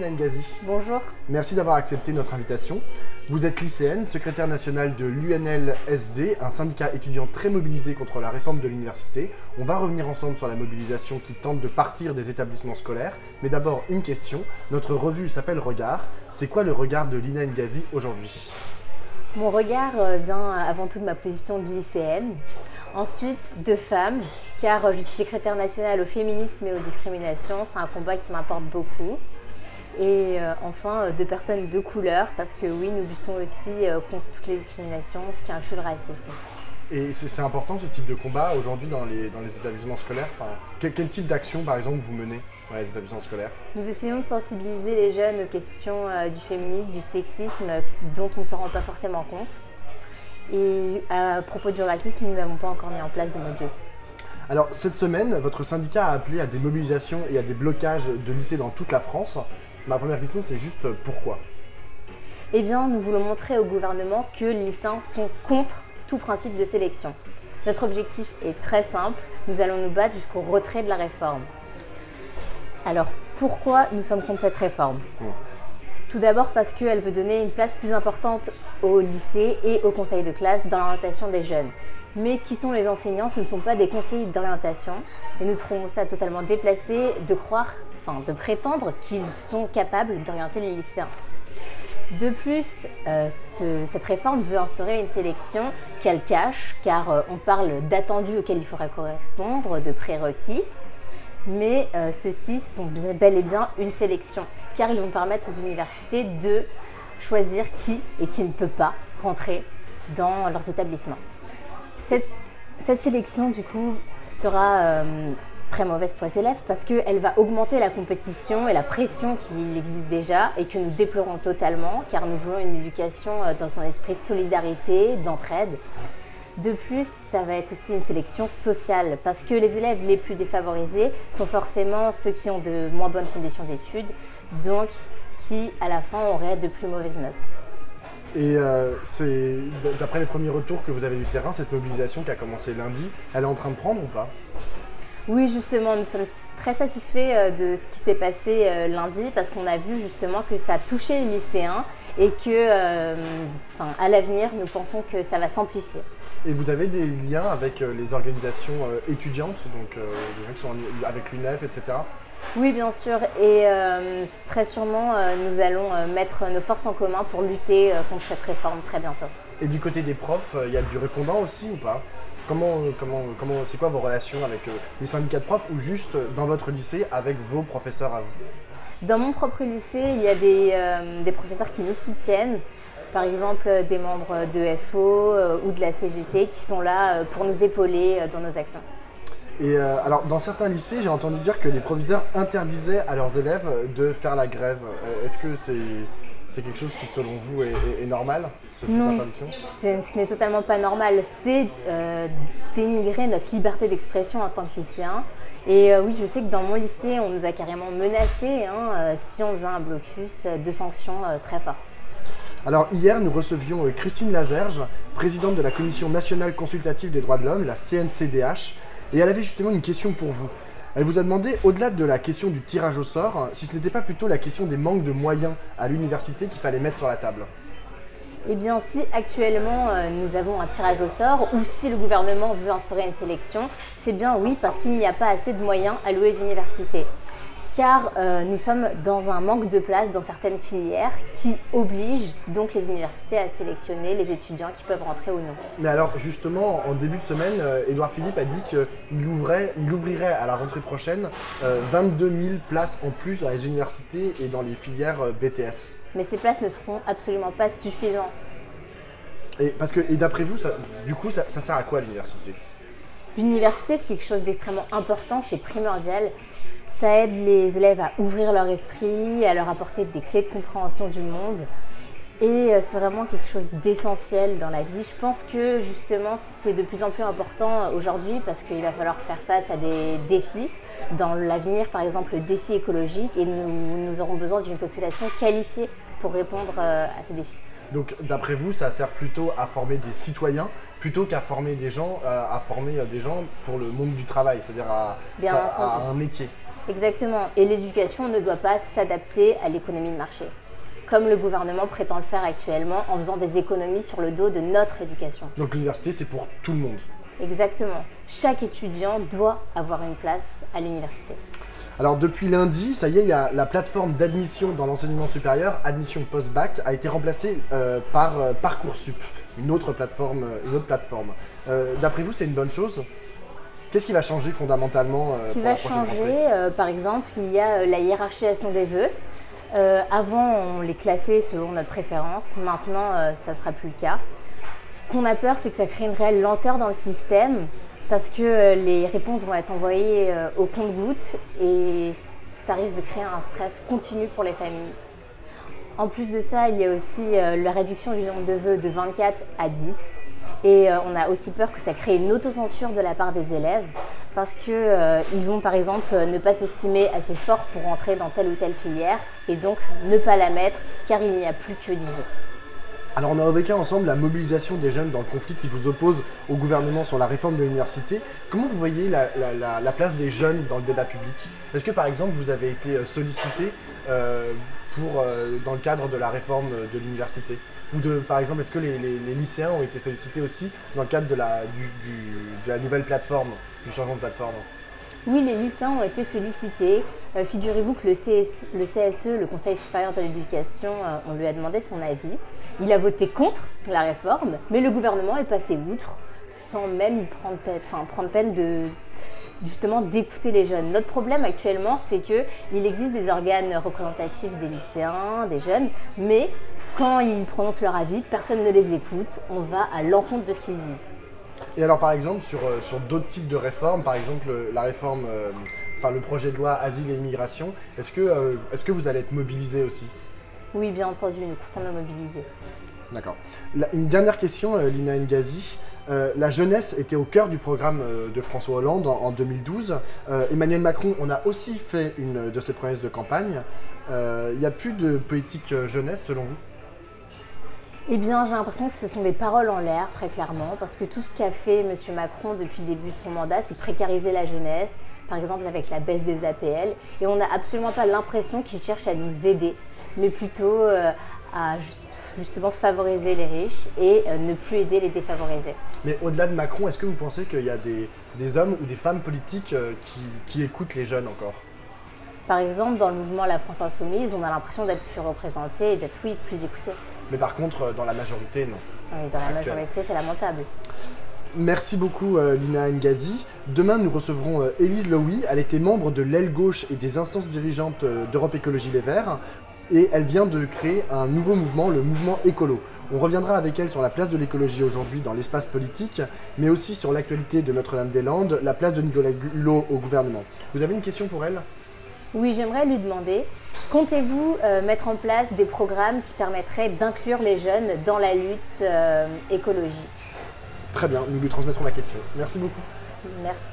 Lina Ngazi. Bonjour. Merci d'avoir accepté notre invitation. Vous êtes lycéenne, secrétaire nationale de l'UNLSD, un syndicat étudiant très mobilisé contre la réforme de l'université. On va revenir ensemble sur la mobilisation qui tente de partir des établissements scolaires. Mais d'abord, une question. Notre revue s'appelle Regard. C'est quoi le regard de Lina Ngazi aujourd'hui? Mon regard vient avant tout de ma position de lycéenne. Ensuite, de femme, car je suis secrétaire nationale au féminisme et aux discriminations. C'est un combat qui m'importe beaucoup. Et enfin, de personnes de couleur, parce que oui, nous luttons aussi contre toutes les discriminations, ce qui inclut le racisme. Et c'est important ce type de combat aujourd'hui dans les établissements scolaires. Quel type d'action, par exemple, vous menez dans les établissements scolaires? Nous essayons de sensibiliser les jeunes aux questions du féminisme, du sexisme, dont on ne se rend pas forcément compte. Et à propos du racisme, nous n'avons pas encore mis en place de module. Alors, cette semaine, votre syndicat a appelé à des mobilisations et à des blocages de lycées dans toute la France. Ma première question, c'est juste pourquoi? Eh bien, nous voulons montrer au gouvernement que les lycéens sont contre tout principe de sélection. Notre objectif est très simple, nous allons nous battre jusqu'au retrait de la réforme. Alors, pourquoi nous sommes contre cette réforme? Tout d'abord parce qu'elle veut donner une place plus importante au lycée et au conseil de classe dans l'orientation des jeunes. Mais qui sont les enseignants? Ce ne sont pas des conseillers d'orientation. Et nous trouvons ça totalement déplacé de prétendre qu'ils sont capables d'orienter les lycéens. De plus, cette réforme veut instaurer une sélection qu'elle cache, car on parle d'attendus auxquels il faudrait correspondre, de prérequis. Mais ceux-ci sont bel et bien une sélection, car ils vont permettre aux universités de choisir qui et qui ne peut pas rentrer dans leurs établissements. Cette sélection, du coup, sera très mauvaise pour les élèves parce qu'elle va augmenter la compétition et la pression qui existe déjà et que nous déplorons totalement, car nous voulons une éducation dans un esprit de solidarité, d'entraide. De plus, ça va être aussi une sélection sociale parce que les élèves les plus défavorisés sont forcément ceux qui ont de moins bonnes conditions d'études, donc qui, à la fin, auraient de plus mauvaises notes. Et c'est d'après les premiers retours que vous avez du terrain, cette mobilisation qui a commencé lundi, elle est en train de prendre ou pas? Oui, justement, nous sommes très satisfaits de ce qui s'est passé lundi parce qu'on a vu justement que ça touchait les lycéens et que, à l'avenir, nous pensons que ça va s'amplifier. Et vous avez des liens avec les organisations étudiantes, donc les gens qui sont avec l'UNEF, etc. Oui, bien sûr. Et très sûrement, nous allons mettre nos forces en commun pour lutter contre cette réforme très bientôt. Et du côté des profs, il y a du répondant aussi ou pas? C'est quoi vos relations avec les syndicats de profs ou juste dans votre lycée avec vos professeurs à vous? Dans mon propre lycée, il y a des professeurs qui nous soutiennent. Par exemple, des membres de FO ou de la CGT qui sont là pour nous épauler dans nos actions. Et alors, dans certains lycées, j'ai entendu dire que les proviseurs interdisaient à leurs élèves de faire la grève. Est-ce que c'est quelque chose qui, selon vous, est normal, ce type d'interdiction? Ce n'est totalement pas normal. C'est dénigrer notre liberté d'expression en tant que lycéen. Et oui, je sais que dans mon lycée, on nous a carrément menacés si on faisait un blocus de sanctions très fortes. Alors hier, nous recevions Christine Lazerge, présidente de la Commission nationale consultative des droits de l'homme, la CNCDH, et elle avait justement une question pour vous. Elle vous a demandé, au-delà de la question du tirage au sort, si ce n'était pas plutôt la question des manques de moyens à l'université qu'il fallait mettre sur la table. Eh bien, si actuellement nous avons un tirage au sort ou si le gouvernement veut instaurer une sélection, c'est bien oui parce qu'il n'y a pas assez de moyens alloués aux universités. Car nous sommes dans un manque de place dans certaines filières qui obligent donc les universités à sélectionner les étudiants qui peuvent rentrer ou non. Mais alors justement, en début de semaine, Édouard Philippe a dit qu'il ouvrirait à la rentrée prochaine 22 000 places en plus dans les universités et dans les filières BTS. Mais ces places ne seront absolument pas suffisantes. Et d'après vous, ça sert à quoi l'université? L'université, c'est quelque chose d'extrêmement important, c'est primordial. Ça aide les élèves à ouvrir leur esprit, à leur apporter des clés de compréhension du monde. Et c'est vraiment quelque chose d'essentiel dans la vie. Je pense que justement, c'est de plus en plus important aujourd'hui parce qu'il va falloir faire face à des défis. Dans l'avenir, par exemple, le défi écologique, et nous aurons besoin d'une population qualifiée pour répondre à ces défis. Donc d'après vous, ça sert plutôt à former des citoyens plutôt qu'à former des gens, pour le monde du travail, c'est-à-dire à un métier. Exactement. Et l'éducation ne doit pas s'adapter à l'économie de marché, comme le gouvernement prétend le faire actuellement en faisant des économies sur le dos de notre éducation. Donc l'université, c'est pour tout le monde. Exactement. Chaque étudiant doit avoir une place à l'université. Alors depuis lundi, ça y est, la plateforme d'admission dans l'enseignement supérieur, admission post-bac, a été remplacée par Parcoursup, une autre plateforme. D'après vous, c'est une bonne chose? Qu'est-ce qui va changer fondamentalement Ce qui va changer, par exemple, il y a la hiérarchisation des vœux. Avant, on les classait selon notre préférence. Maintenant, ça ne sera plus le cas. Ce qu'on a peur, c'est que ça crée une réelle lenteur dans le système parce que les réponses vont être envoyées au compte-gouttes et ça risque de créer un stress continu pour les familles. En plus de ça, il y a aussi la réduction du nombre de vœux de 24 à 10. Et on a aussi peur que ça crée une autocensure de la part des élèves parce qu'ils vont par exemple ne pas s'estimer assez forts pour entrer dans telle ou telle filière et donc ne pas la mettre car il n'y a plus que 10 vœux. Alors on a évoqué ensemble la mobilisation des jeunes dans le conflit qui vous oppose au gouvernement sur la réforme de l'université. Comment vous voyez la place des jeunes dans le débat public? Est-ce que par exemple vous avez été sollicité dans le cadre de la réforme de l'université? Ou par exemple, est-ce que les lycéens ont été sollicités aussi dans le cadre de la nouvelle plateforme, du changement de plateforme? Oui, les lycéens ont été sollicités. Figurez-vous que le CSE, le Conseil supérieur de l'éducation, on lui a demandé son avis. Il a voté contre la réforme, mais le gouvernement est passé outre sans même y prendre peine justement d'écouter les jeunes. Notre problème actuellement, c'est qu'il existe des organes représentatifs des lycéens, des jeunes, mais quand ils prononcent leur avis, personne ne les écoute. On va à l'encontre de ce qu'ils disent. Et alors par exemple, sur d'autres types de réformes, par exemple la réforme, le projet de loi Asile et Immigration, est-ce que vous allez être mobilisés aussi? Oui, bien entendu, nous comptons nous mobiliser. D'accord. Une dernière question, Lina Ngazi. La jeunesse était au cœur du programme de François Hollande en 2012. Emmanuel Macron, on a aussi fait une de ses promesses de campagne. Il n'y a plus de politique jeunesse selon vous? Eh bien, j'ai l'impression que ce sont des paroles en l'air, très clairement, parce que tout ce qu'a fait M. Macron depuis le début de son mandat, c'est précariser la jeunesse, par exemple avec la baisse des APL, et on n'a absolument pas l'impression qu'il cherche à nous aider, mais plutôt à justement favoriser les riches et ne plus aider les défavorisés. Mais au-delà de Macron, est-ce que vous pensez qu'il y a des hommes ou des femmes politiques qui écoutent les jeunes encore? Par exemple, dans le mouvement La France Insoumise, on a l'impression d'être plus représenté et d'être, oui, plus écouté. Mais par contre, dans la majorité, non. Oui, dans la majorité, c'est lamentable. Merci beaucoup Lina Ngazi. Demain, nous recevrons Élise Lowy. Elle était membre de l'aile gauche et des instances dirigeantes d'Europe Écologie Les Verts. Et elle vient de créer un nouveau mouvement, le mouvement écolo. On reviendra avec elle sur la place de l'écologie aujourd'hui dans l'espace politique, mais aussi sur l'actualité de Notre-Dame-des-Landes, la place de Nicolas Hulot au gouvernement. Vous avez une question pour elle? Oui, j'aimerais lui demander, comptez-vous mettre en place des programmes qui permettraient d'inclure les jeunes dans la lutte écologique? Très bien, nous lui transmettrons la question. Merci beaucoup. Merci.